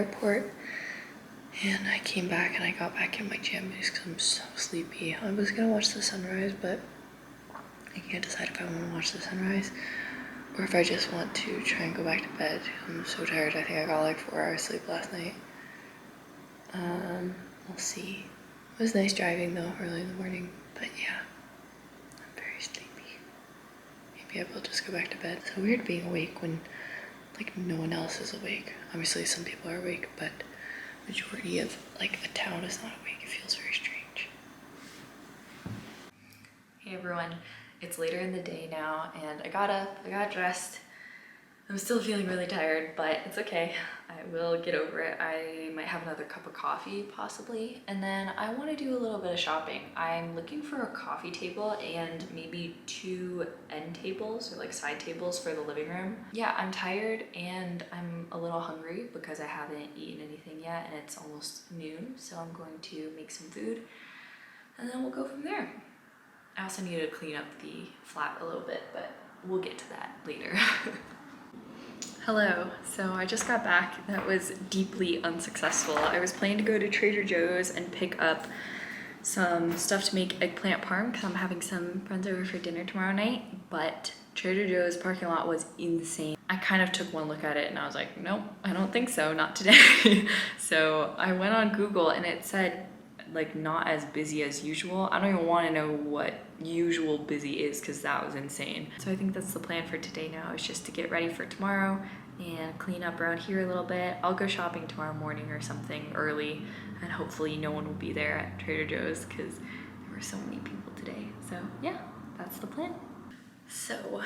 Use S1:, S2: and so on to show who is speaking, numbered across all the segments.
S1: airport, and I came back and I got back in my jammies because I'm so sleepy. I was gonna watch the sunrise, but I can't decide if I want to watch the sunrise or if I just want to try and go back to bed. I'm so tired. I think I got like 4 hours sleep last night. We'll see. It was nice driving though early in the morning, but yeah, I'm very sleepy. Maybe I will just go back to bed. It's so weird being awake when like no one else is awake. Obviously some people are awake, but majority of like a town is not awake. It feels very strange. Hey everyone, it's later in the day now and I got up, I got dressed. I'm still feeling really tired, but it's okay. I will get over it. I might have another cup of coffee possibly, and then I want to do a little bit of shopping. I'm looking for a coffee table and maybe 2 end tables or like side tables for the living room. Yeah, I'm tired and I'm a little hungry because I haven't eaten anything yet and it's almost noon, so I'm going to make some food and then we'll go from there. I also need to clean up the flat a little bit, but we'll get to that later. Hello, so I just got back. That was deeply unsuccessful. I was planning to go to Trader Joe's and pick up some stuff to make eggplant parm because I'm having some friends over for dinner tomorrow night, but Trader Joe's parking lot was insane. I kind of took one look at it and I was like, nope, I don't think so, not today. So I went on Google and it said like not as busy as usual. I don't even want to know what usual busy is because that was insane. So I think that's the plan for today now, is just to get ready for tomorrow and clean up around here a little bit. I'll go shopping tomorrow morning or something early and hopefully no one will be there at Trader Joe's because there were so many people today. So yeah, that's the plan. So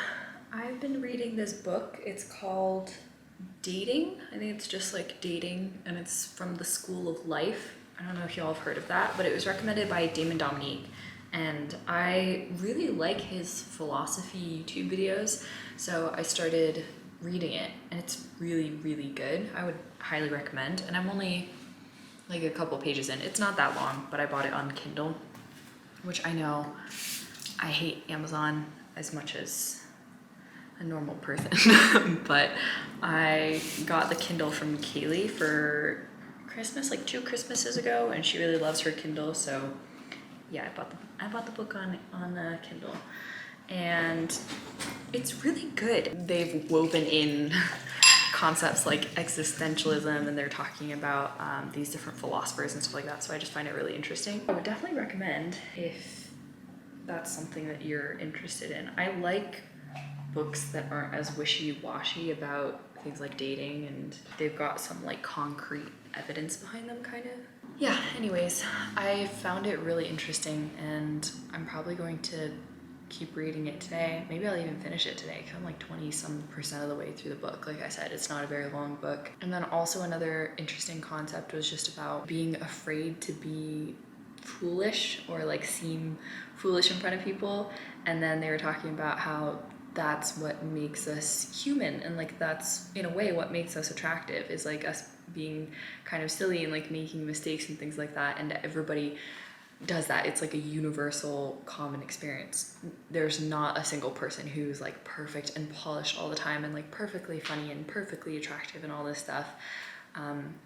S1: I've been reading this book. It's called Dating. I think it's just like dating and it's from the School of Life. I don't know if y'all have heard of that, but it was recommended by Damon Dominique. And I really like his philosophy YouTube videos. So I started reading it and it's really, really good. I would highly recommend. And I'm only like a couple pages in. It's not that long, but I bought it on Kindle, which I know I hate Amazon as much as a normal person. But I got the Kindle from Kaylee for Christmas, like 2 Christmases ago, and she really loves her Kindle, so yeah, I bought the book on Kindle, and it's really good. They've woven in concepts like existentialism, and they're talking about these different philosophers and stuff like that, so I just find it really interesting. I would definitely recommend if that's something that you're interested in. I like books that aren't as wishy-washy about things like dating, and they've got some like concrete evidence behind them, kind of. Yeah, anyways, I found it really interesting and I'm probably going to keep reading it today. Maybe I'll even finish it today because I'm like 20% of the way through the book. Like I said, it's not a very long book. And then also another interesting concept was just about being afraid to be foolish or like seem foolish in front of people. And then they were talking about how that's what makes us human, and like that's in a way what makes us attractive, is like us being kind of silly and like making mistakes and things like that, and everybody does that. It's like a universal common experience. There's not a single person who's like perfect and polished all the time and like perfectly funny and perfectly attractive and all this stuff.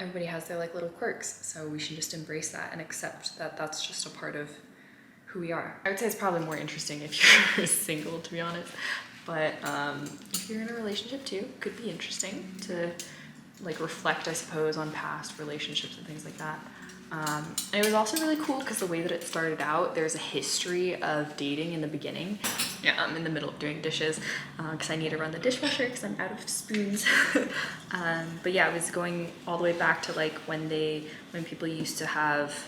S1: Everybody has their like little quirks, so we should just embrace that and accept that that's just a part of who we are. I would say it's probably more interesting if you're single, to be honest. But if you're in a relationship too, it could be interesting to like reflect, I suppose, on past relationships and things like that. And it was also really cool because the way that it started out, there's a history of dating in the beginning. Yeah, I'm in the middle of doing dishes because I need to run the dishwasher because I'm out of spoons. But yeah, it was going all the way back to like when people used to have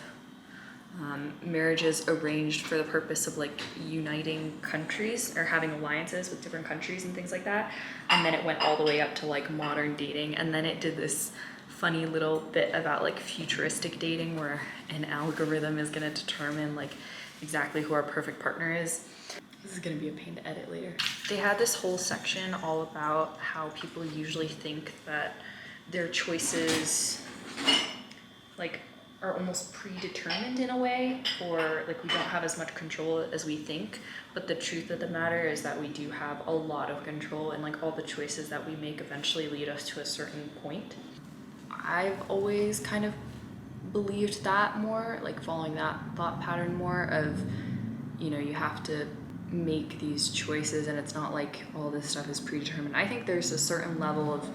S1: marriages arranged for the purpose of like uniting countries or having alliances with different countries and things like that. And then it went all the way up to like modern dating. And then it did this funny little bit about like futuristic dating where an algorithm is going to determine like exactly who our perfect partner is. This is going to be a pain to edit later. They had this whole section all about how people usually think that their choices like are almost predetermined in a way, or like we don't have as much control as we think. But the truth of the matter is that we do have a lot of control, and like all the choices that we make eventually lead us to a certain point. I've always kind of believed that more, like following that thought pattern more of, you know, you have to make these choices and it's not like all this stuff is predetermined. I think there's a certain level of,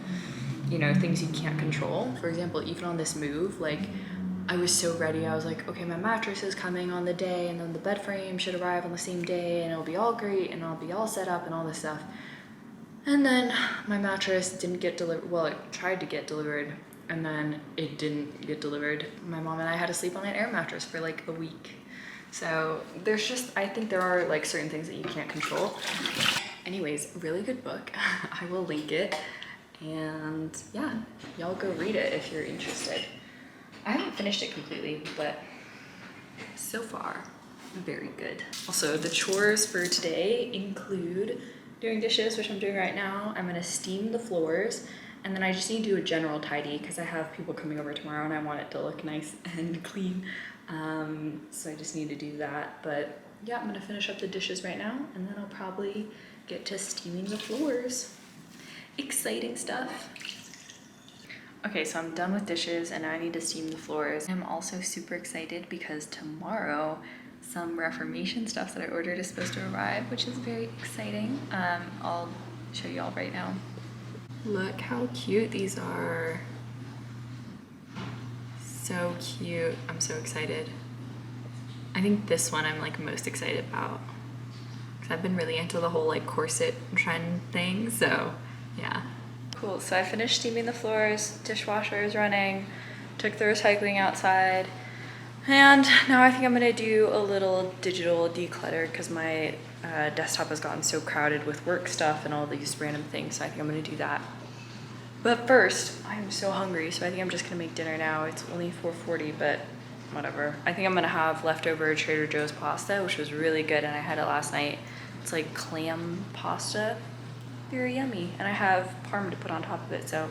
S1: you know, things you can't control. For example, even on this move, like I was so ready. I was like, okay, my mattress is coming on the day and then the bed frame should arrive on the same day and it'll be all great and I'll be all set up and all this stuff. And then my mattress didn't get delivered. Well, it tried to get delivered and then it didn't get delivered. My mom and I had to sleep on an air mattress for like a week. So there's just, I think there are like certain things that you can't control. Anyways, really good book. I will link it. And yeah, y'all go read it if you're interested. I haven't finished it completely, but so far, very good. Also, the chores for today include doing dishes, which I'm doing right now. I'm gonna steam the floors, and then I just need to do a general tidy because I have people coming over tomorrow and I want it to look nice and clean. So I just need to do that. But yeah, I'm gonna finish up the dishes right now, and then I'll probably get to steaming the floors. Exciting stuff. Okay, so I'm done with dishes and now I need to steam the floors. I'm also super excited because tomorrow some Reformation stuff that I ordered is supposed to arrive, which is very exciting. I'll show y'all right now. Look how cute these are. So cute. I'm so excited. I think this one I'm like most excited about because I've been really into the whole like corset trend thing, so yeah. Cool, so I finished steaming the floors, dishwasher is running, took the recycling outside, and now I think I'm gonna do a little digital declutter because my desktop has gotten so crowded with work stuff and all these random things, so I think I'm gonna do that. But first, I'm so hungry, so I think I'm just gonna make dinner now. It's only 4:40, but whatever. I think I'm gonna have leftover Trader Joe's pasta, which was really good, and I had it last night. It's like clam pasta. Very yummy, and I have parm to put on top of it, so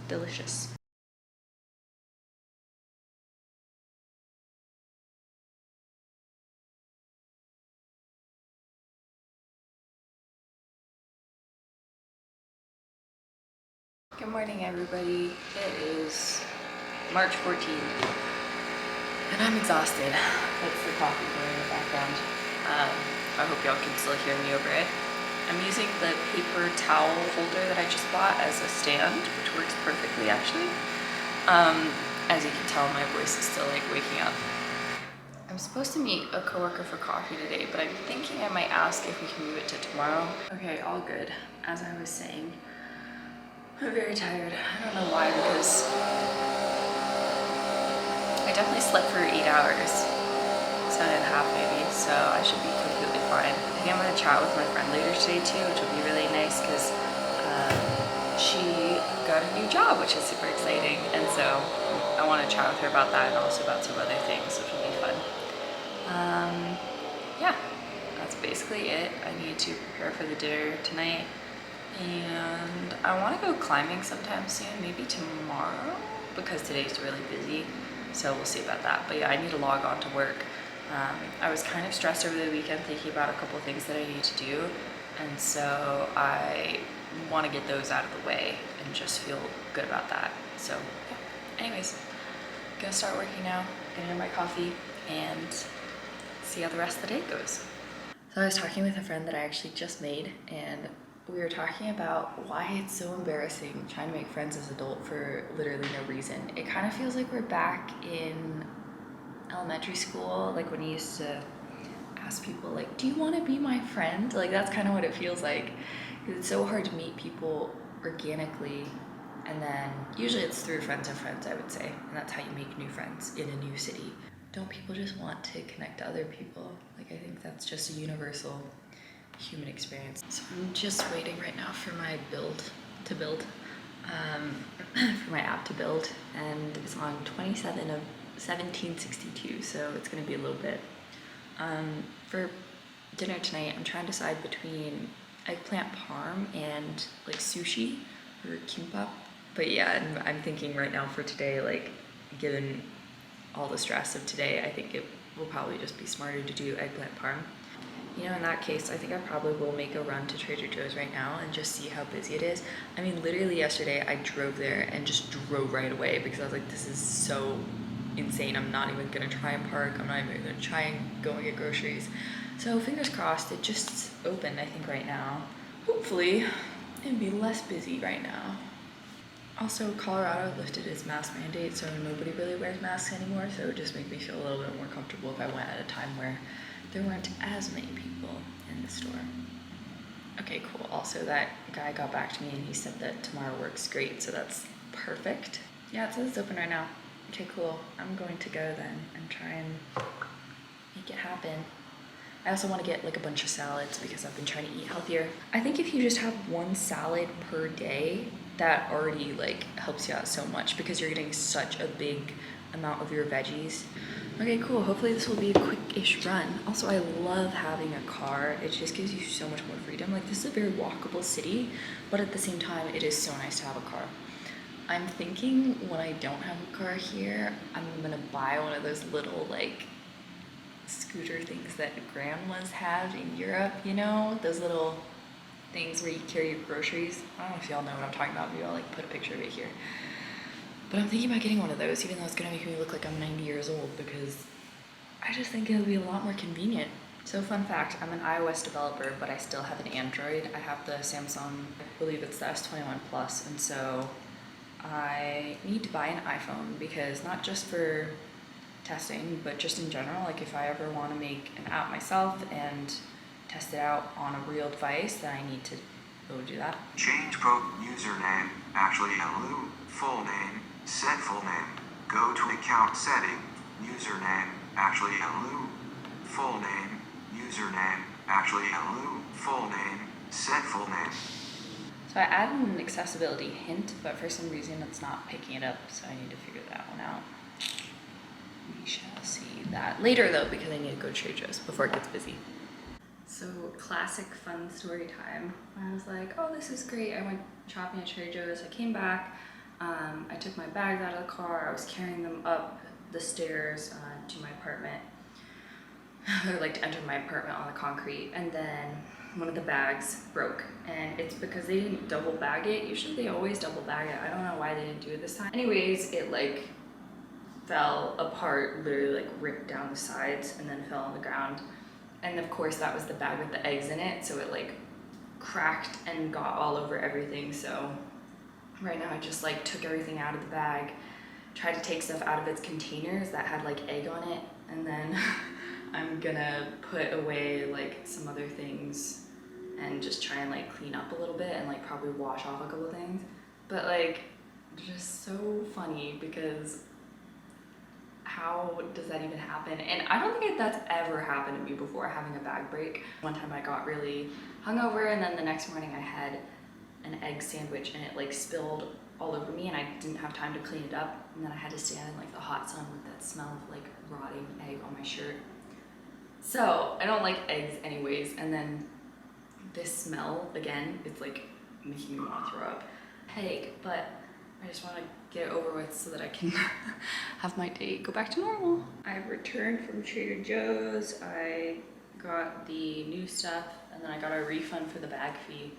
S1: delicious. Good morning, everybody. It is March 14th, and I'm exhausted. That's the coffee going in the background. I hope y'all can still hear me over it. I'm using the paper towel holder that I just bought as a stand, which works perfectly actually. As you can tell, my voice is still like waking up. I'm supposed to meet a coworker for coffee today, but I'm thinking I might ask if we can move it to tomorrow. Okay, all good. As I was saying, I'm very tired. I don't know why, because I definitely slept for 8 hours, 7.5 maybe, so I should be completely fine. I think I'm gonna chat with my friend later today too, which will be really nice because she got a new job, which is super exciting, and so I want to chat with her about that and also about some other things, which will be fun. Yeah, that's basically it. I need to prepare for the dinner tonight, and I want to go climbing sometime soon, maybe tomorrow, because today's really busy, so we'll see about that. But yeah, I need to log on to work. I was kind of stressed over the weekend thinking about a couple of things that I need to do, and so I want to get those out of the way and just feel good about that. So yeah. Anyways, gonna start working now, getting my coffee, and see how the rest of the day goes. So I was talking with a friend that I actually just made, and we were talking about why it's so embarrassing trying to make friends as an adult for literally no reason. It kind of feels like we're back in elementary school, like when you used to ask people like, do you want to be my friend? Like that's kind of what it feels like. It's so hard to meet people organically, and then usually it's through friends of friends, I would say, and that's how you make new friends in a new city. Don't people just want to connect to other people? Like I think that's just a universal human experience. So I'm just waiting right now for my for my app to build, and it's on 27 of 1762, so it's gonna be a little bit. For dinner tonight, I'm trying to decide between eggplant parm and like sushi or kimbap. But yeah, I'm thinking right now for today, like given all the stress of today, I think it will probably just be smarter to do eggplant parm. You know, in that case, I think I probably will make a run to Trader Joe's right now and just see how busy it is. I mean, literally yesterday I drove there and just drove right away because I was like, this is so insane. I'm not even gonna try and park. I'm not even gonna try and go and get groceries. So fingers crossed, it just opened, I think, right now. Hopefully it'd be less busy right now. Also, Colorado lifted its mask mandate, so nobody really wears masks anymore, so it would just make me feel a little bit more comfortable if I went at a time where there weren't as many people in the store. Okay, cool. Also, that guy got back to me and he said that tomorrow works great, so that's perfect. Yeah, it says it's open right now. Okay, cool. I'm going to go then and try and make it happen. I also want to get like a bunch of salads because I've been trying to eat healthier. I think if you just have one salad per day, that already like helps you out so much because you're getting such a big amount of your veggies. Okay, cool. Hopefully this will be a quick-ish run. Also, I love having a car. It just gives you so much more freedom. Like, this is a very walkable city, but at the same time, it is so nice to have a car. I'm thinking when I don't have a car here, I'm gonna buy one of those little like scooter things that grandmas have in Europe, you know? Those little things where you carry your groceries. I don't know if y'all know what I'm talking about. Maybe I'll like put a picture of it here. But I'm thinking about getting one of those, even though it's gonna make me look like I'm 90 years old because I just think it'll be a lot more convenient. So fun fact, I'm an iOS developer, but I still have an Android. I have the Samsung, I believe it's the S21 Plus, and so I need to buy an iPhone because not just for testing, but just in general, like if I ever want to make an app myself and test it out on a real device, then I need to go do that.
S2: Change username, actually hello, full name, set full name, go to account setting, username, actually hello, full name, username, actually hello, full name, set full name.
S1: So I added an accessibility hint, but for some reason it's not picking it up, so I need to figure that one out. We shall see that later though, because I need to go to Trader Joe's before it gets busy. So classic fun story time. I was like, oh, this is great. I went shopping at Trader Joe's. I came back. I took my bags out of the car. I was carrying them up the stairs to my apartment. Or like to enter my apartment on the concrete. And then one of the bags broke. And it's because they didn't double bag it. Usually they always double bag it. I don't know why they didn't do it this time. Anyways, it like fell apart, literally like ripped down the sides and then fell on the ground. And of course that was the bag with the eggs in it, so it like cracked and got all over everything. So right now I just like took everything out of the bag, tried to take stuff out of its containers that had like egg on it, and then I'm gonna put away like some other things and just try and like clean up a little bit and like probably wash off a couple things. But like, just so funny because how does that even happen? And I don't think that's ever happened to me before, having a bag break. One time I got really hungover and then the next morning I had an egg sandwich and it like spilled all over me and I didn't have time to clean it up. And then I had to stand in like the hot sun with that smell of like rotting egg on my shirt. So I don't like eggs anyways. And then this smell, again, it's like making me want to throw up. Headache, but I just want to get it over with so that I can have my day go back to normal. I returned from Trader Joe's. I got the new stuff and then I got a refund for the bag fee.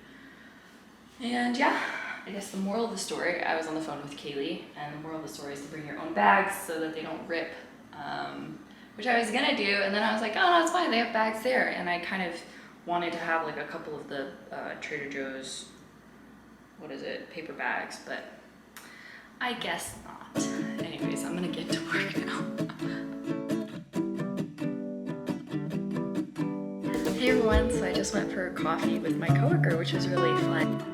S1: And yeah, I guess the moral of the story, I was on the phone with Kaylee, and the moral of the story is to bring your own bags so that they don't rip, which I was gonna do, and then I was like, oh, no, it's fine, they have bags there. And I kind of wanted to have like a couple of the Trader Joe's, what is it, paper bags, but I guess not. Anyways, I'm gonna get to work now. Hey everyone, so I just went for a coffee with my coworker, which was really fun.